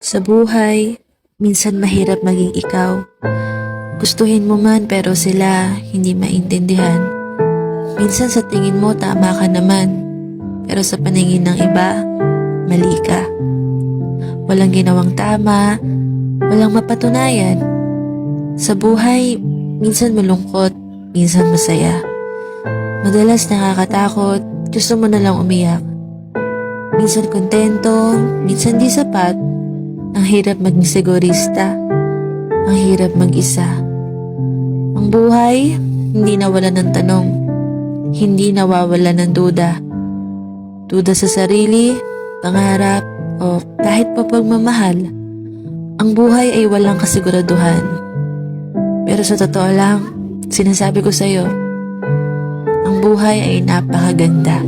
Sa buhay, minsan mahirap maging ikaw. Gustuhin mo man pero sila hindi maintindihan. Minsan sa tingin mo tama ka naman, pero sa paningin ng iba, mali ka. Walang ginawang tama, walang mapatunayan. Sa buhay, minsan malungkot, minsan masaya. Madalas nakakatakot, gusto mo na lang umiyak. Minsan kontento, minsan di sapat. Ang hirap maging sigurista. Ang hirap mag-isa. Ang buhay, hindi nawala ng tanong. Hindi nawawala ng duda. Duda sa sarili, pangarap, o kahit pa pagmamahal. Ang buhay ay walang kasiguraduhan. Pero sa totoo lang, sinasabi ko sa'yo, ang buhay ay napakaganda.